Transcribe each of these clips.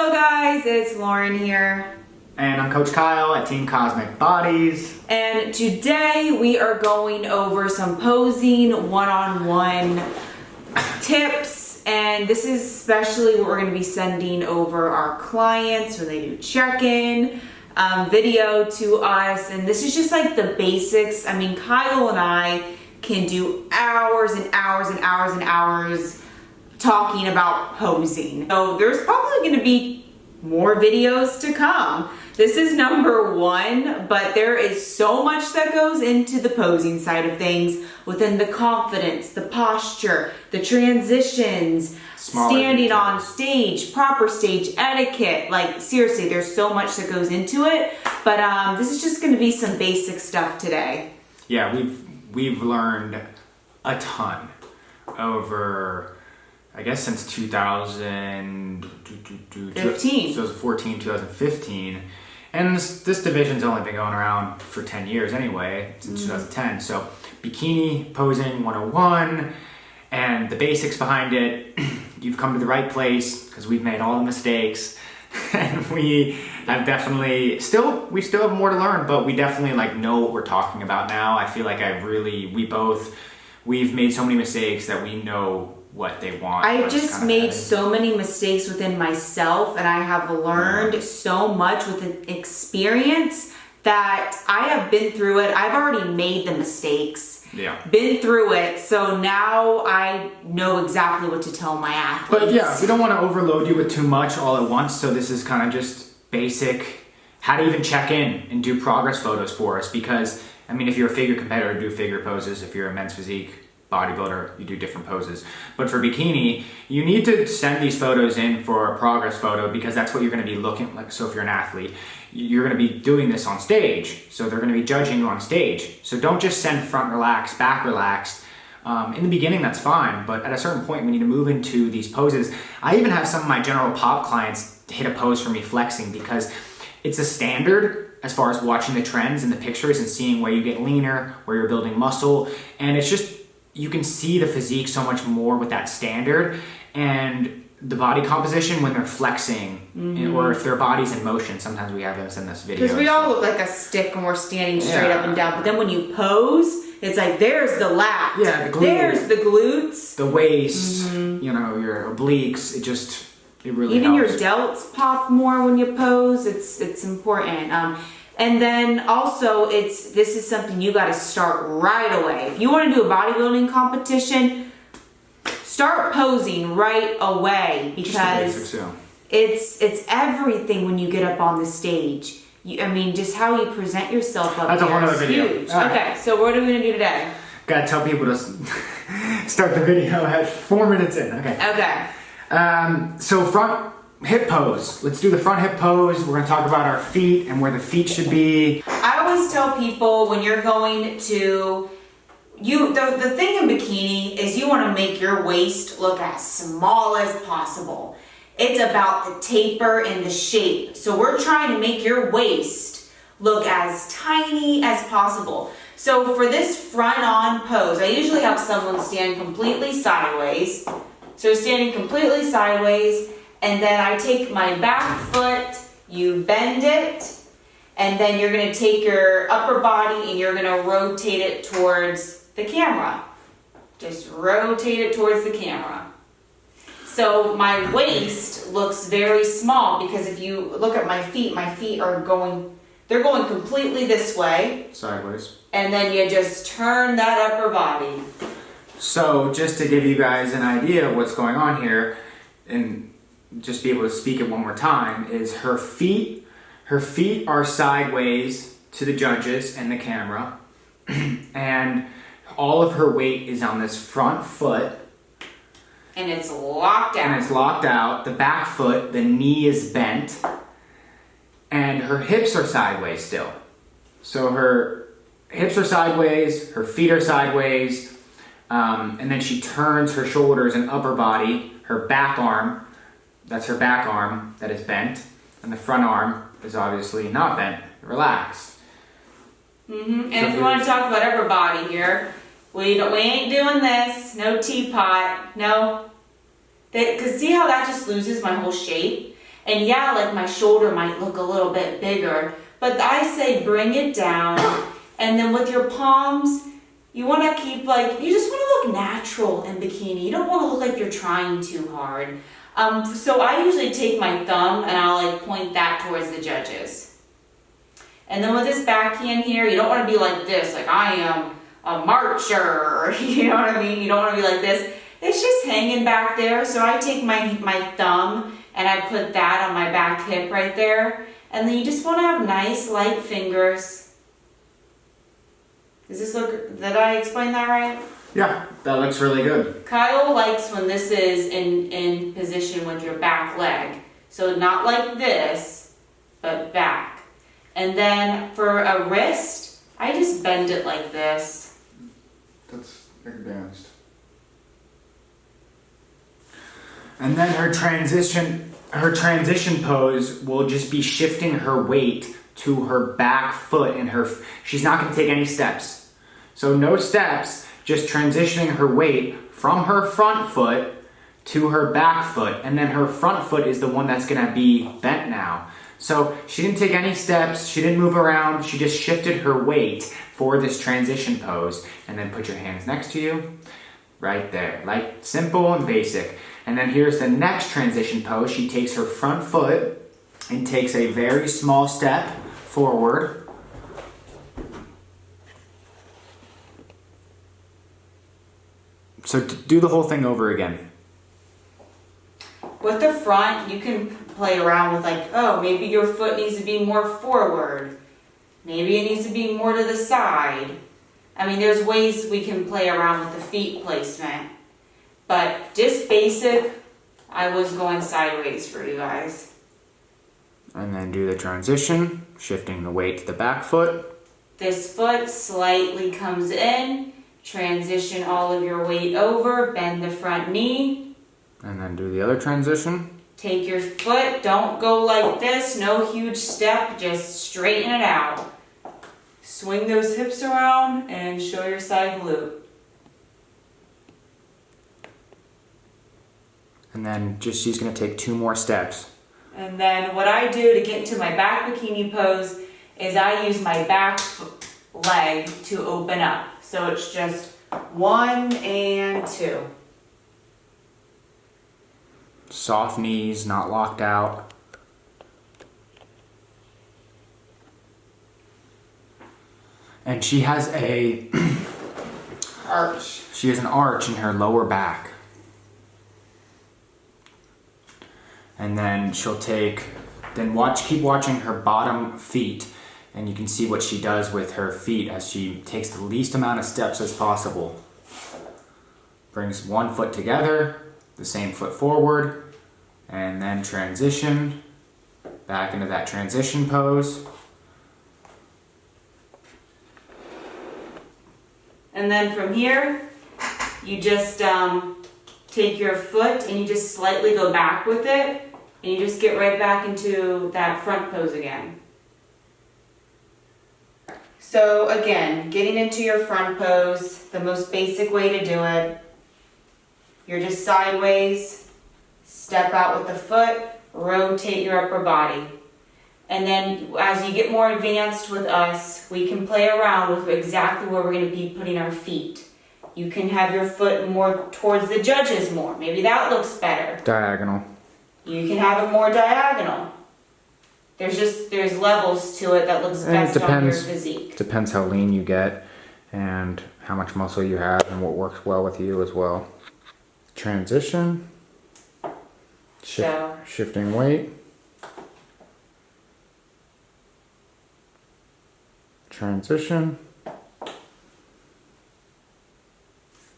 Hello guys, it's Lauren here. And I'm Coach Kyle at TeamCosmicBodies. And today we are going over some posing one-on-one tips. And this is especially what we're going to be sending over our clients when they do check-in video to us. And this is just like the basics. I mean, Kyle and I can do hours and hours and hours and hours talking about posing. So there's probably going to be more videos to come. This is number one, but there is so much that goes into the posing side of things within the confidence, the posture, the transitions, standing on stage, proper stage etiquette. Like seriously, there's so much that goes into it, but this is just going to be some basic stuff today. Yeah, we've learned a ton over, I guess, since 2014, 2015. And this division's only been going around for 10 years anyway, since 2010. So Bikini Posing 101 and the basics behind it, you've come to the right place because we've made all the mistakes. And we have definitely, we still have more to learn, but we definitely know what we're talking about now. I feel like we've made so many mistakes that we know what they want. I just made so many mistakes within myself, and I have learned so much with the experience that I have been through it. I've already made the mistakes. Yeah. Been through it. So now I know exactly what to tell my athletes. But yeah, we don't want to overload you with too much all at once. So this is kind of just basic, how to even check in and do progress photos for us. Because, I mean, if you're a figure competitor, do figure poses. If you're a men's physique bodybuilder, you do different poses. But for bikini, you need to send these photos in for a progress photo because that's what you're going to be looking like. So if you're an athlete, you're going to be doing this on stage. So they're going to be judging you on stage. So don't just send front relaxed, back relaxed. In the beginning, that's fine. But at a certain point, we need to move into these poses. I even have some of my general pop clients hit a pose for me flexing because it's a standard as far as watching the trends and the pictures and seeing where you get leaner, where you're building muscle. And it's just, you can see the physique so much more with that standard and the body composition when they're flexing or if their body's in motion. Sometimes we have this in this video. Because we all look like a stick when we're standing straight up and down. But then when you pose, it's like there's the lat. Yeah, the glute. There's the glutes. The waist, your obliques. It really Even helps. your delts pop more when you pose. It's important. And then also, this is something you got to start right away. If you want to do a bodybuilding competition, start posing right away because it's everything when you get up on the stage. Just how you present yourself up. That's a whole other video. Huge. Okay, so what are we going to do today? Gotta tell people to start the video at 4 minutes in. Okay. So front hip pose. Let's do the front hip pose. We're going to talk about our feet and where the feet should be. I always tell people when you're going to, the thing in bikini is you want to make your waist look as small as possible. It's about the taper and the shape. So we're trying to make your waist look as tiny as possible. So for this front on pose, I usually have someone stand completely sideways. So standing completely sideways. And then I take my back foot, you bend it, and then you're going to take your upper body and you're going to rotate it towards the camera. Just rotate it towards the camera. So my waist looks very small because if you look at my feet are going completely this way. Sideways. And then you just turn that upper body. So just to give you guys an idea of what's going on here, and just be able to speak it one more time, is her feet are sideways to the judges and the camera, and all of her weight is on this front foot. And it's locked out. The back foot, the knee is bent, and her hips are sideways still. So her hips are sideways, her feet are sideways, and then she turns her shoulders and upper body, her back arm. That's her back arm that is bent, and the front arm is obviously not bent, relaxed. And so if you want to talk about upper body here, we ain't doing this. No teapot. No. Because see how that just loses my whole shape? And yeah, like my shoulder might look a little bit bigger, but I say bring it down. And then with your palms, you want to keep like, you just want to look natural in bikini. You don't want to look like you're trying too hard. So I usually take my thumb and I'll like point that towards the judges. And then with this backhand here, you don't want to be like this, like I am a marcher, you know what I mean? You don't want to be like this. It's just hanging back there. So I take my thumb and I put that on my back hip right there. And then you just want to have nice light fingers. Does this look, did I explain that right? Yeah, that looks really good. Kyle likes when this is in position with your back leg. So not like this, but back. And then for a wrist, I just bend it like this. That's advanced. And then her transition pose will just be shifting her weight to her back foot and she's not going to take any steps. So no steps, just transitioning her weight from her front foot to her back foot, and then her front foot is the one that's going to be bent now. So she didn't take any steps, she didn't move around, she just shifted her weight for this transition pose. And then put your hands next to you, right there. Like simple and basic. And then here's the next transition pose. She takes her front foot and takes a very small step forward. So do the whole thing over again. With the front, you can play around with like, oh, maybe your foot needs to be more forward. Maybe it needs to be more to the side. I mean, there's ways we can play around with the feet placement. But just basic, I was going sideways for you guys. And then do the transition, shifting the weight to the back foot. This foot slightly comes in, transition all of your weight over, bend the front knee. And then do the other transition. Take your foot, don't go like this, no huge step, just straighten it out. Swing those hips around and show your side glute. And then she's going to take 2 more steps. And then what I do to get into my back bikini pose is I use my back leg to open up. So it's just 1 and 2. Soft knees, not locked out. And she has a arch. She has an arch in her lower back. And then she'll keep watching her bottom feet, and you can see what she does with her feet as she takes the least amount of steps as possible. Brings one foot together, the same foot forward, and then transition back into that transition pose. And then from here, you just take your foot and you just slightly go back with it, and you just get right back into that front pose again. So again, getting into your front pose, the most basic way to do it, you're just sideways, step out with the foot, rotate your upper body. And then as you get more advanced with us, we can play around with exactly where we're going to be putting our feet. You can have your foot more towards the judges more. Maybe that looks better. Diagonal. You can have it more diagonal. There's levels to it that looks best on your physique. Depends how lean you get and how much muscle you have and what works well with you as well. Transition. Shifting weight. Transition.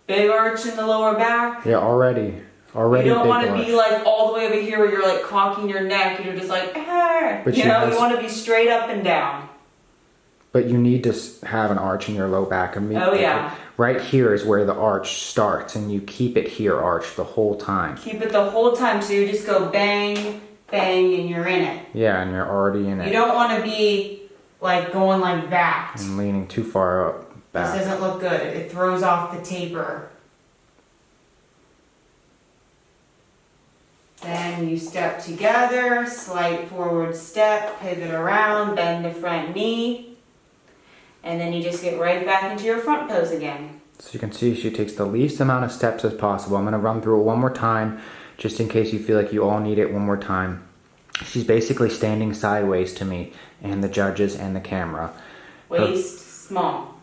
Big arch in the lower back. Yeah, already You don't want to big be like all the way over here where you're like cocking your neck and you're just like, ah. But you want to be straight up and down. But you need to have an arch in your low back. Oh yeah. Right here is where the arch starts, and you keep it here arched the whole time. Keep it the whole time, so you just go bang, bang, and you're in it. Yeah, and you're already in it. You don't want to be like going like that. And leaning too far up back. This doesn't look good. It throws off the taper. Then you step together, slight forward step, pivot around, bend the front knee, and then you just get right back into your front pose again. So you can see she takes the least amount of steps as possible. I'm going to run through it one more time, just in case you feel like you all need it one more time. She's basically standing sideways to me and the judges and the camera. Waist small.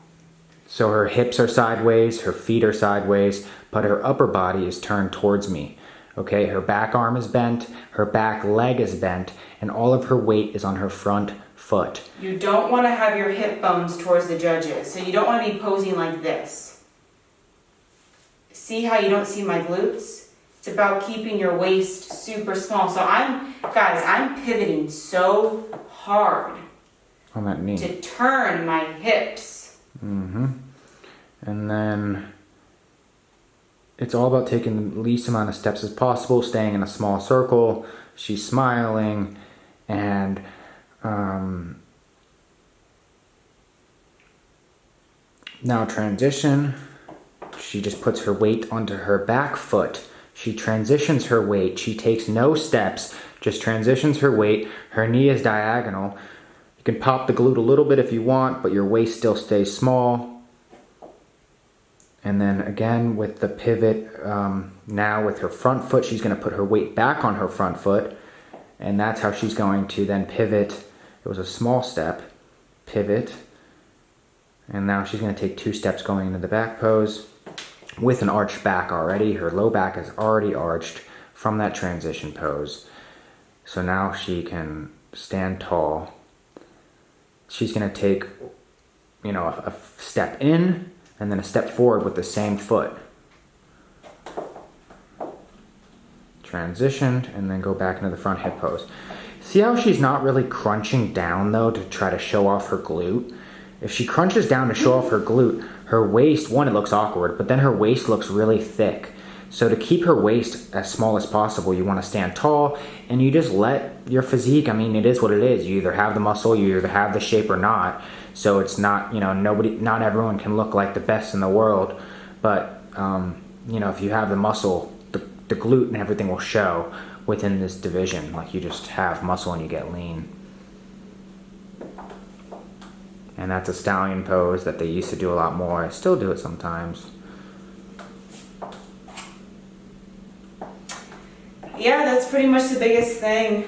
So her hips are sideways, her feet are sideways, but her upper body is turned towards me. Okay, her back arm is bent, her back leg is bent, and all of her weight is on her front foot. You don't want to have your hip bones towards the judges, so you don't want to be posing like this. See how you don't see my glutes? It's about keeping your waist super small. So I'm pivoting so hard On that knee. to turn my hips. Mm-hmm. And then it's all about taking the least amount of steps as possible, staying in a small circle. She's smiling, and now transition. She just puts her weight onto her back foot. She transitions her weight. She takes no steps, just transitions her weight. Her knee is diagonal. You can pop the glute a little bit if you want, but your waist still stays small. And then again with the pivot, now with her front foot, she's going to put her weight back on her front foot. And that's how she's going to then pivot. It was a small step, pivot. And now she's going to take 2 steps going into the back pose with an arched back already. Her low back is already arched from that transition pose. So now she can stand tall. She's going to take, a step in and then a step forward with the same foot. Transitioned and then go back into the front hip pose. See how she's not really crunching down though to try to show off her glute? If she crunches down to show off her glute, her waist, one, it looks awkward, but then her waist looks really thick. So to keep her waist as small as possible, you want to stand tall and you just let your physique, it is what it is. You either have the muscle, you either have the shape or not. So it's not, not everyone can look like the best in the world, but, if you have the muscle, the glute and everything will show within this division. Like you just have muscle and you get lean. And that's a stallion pose that they used to do a lot more. I still do it sometimes. Yeah, that's pretty much the biggest thing.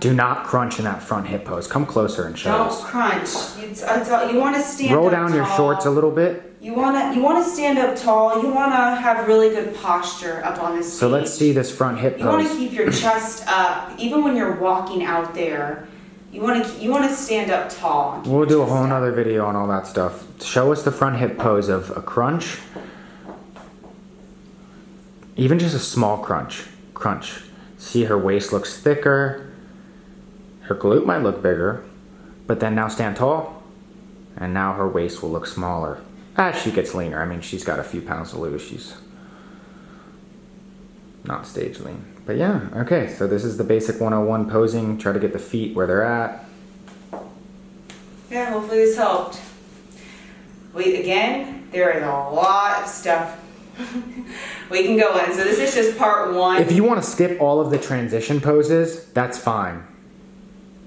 Do not crunch in that front hip pose. Come closer and show Don't us. crunch. You want to stand Roll up down your tall. shorts a little bit. You want to stand up tall. You want to have really good posture up on this stage. So let's see this front hip You want to pose. keep your chest up, even when you're walking out there. You want to stand up tall. We'll do a whole nother video on all that stuff. Show us the front hip pose of a crunch. Even just a small crunch. Crunch. See her waist looks thicker. Her glute might look bigger. But then now stand tall. And now her waist will look smaller. As she gets leaner. She's got a few pounds to lose. She's not stage lean. But yeah, okay. So this is the basic 101 posing. Try to get the feet where they're at. Yeah, hopefully this helped. There is a lot of stuff we can go in. So this is just part 1. If you want to skip all of the transition poses, that's fine.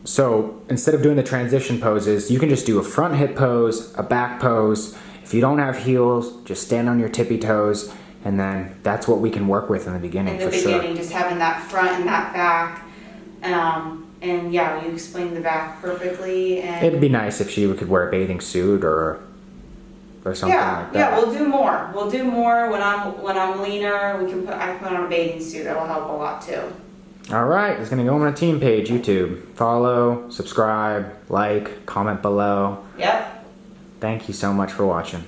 So instead of doing the transition poses, you can just do a front hip pose, a back pose. If you don't have heels, just stand on your tippy toes, and then that's what we can work with in the beginning for sure. Just having that front and that back. And yeah, you explained the back perfectly. And It'd be nice if she could wear a bathing suit or something like that. Yeah, we'll do more. We'll do more when I'm leaner. I can put on a bathing suit. That'll help a lot too. All right, it's gonna go on my team page, YouTube. Follow, subscribe, like, comment below. Yep. Thank you so much for watching.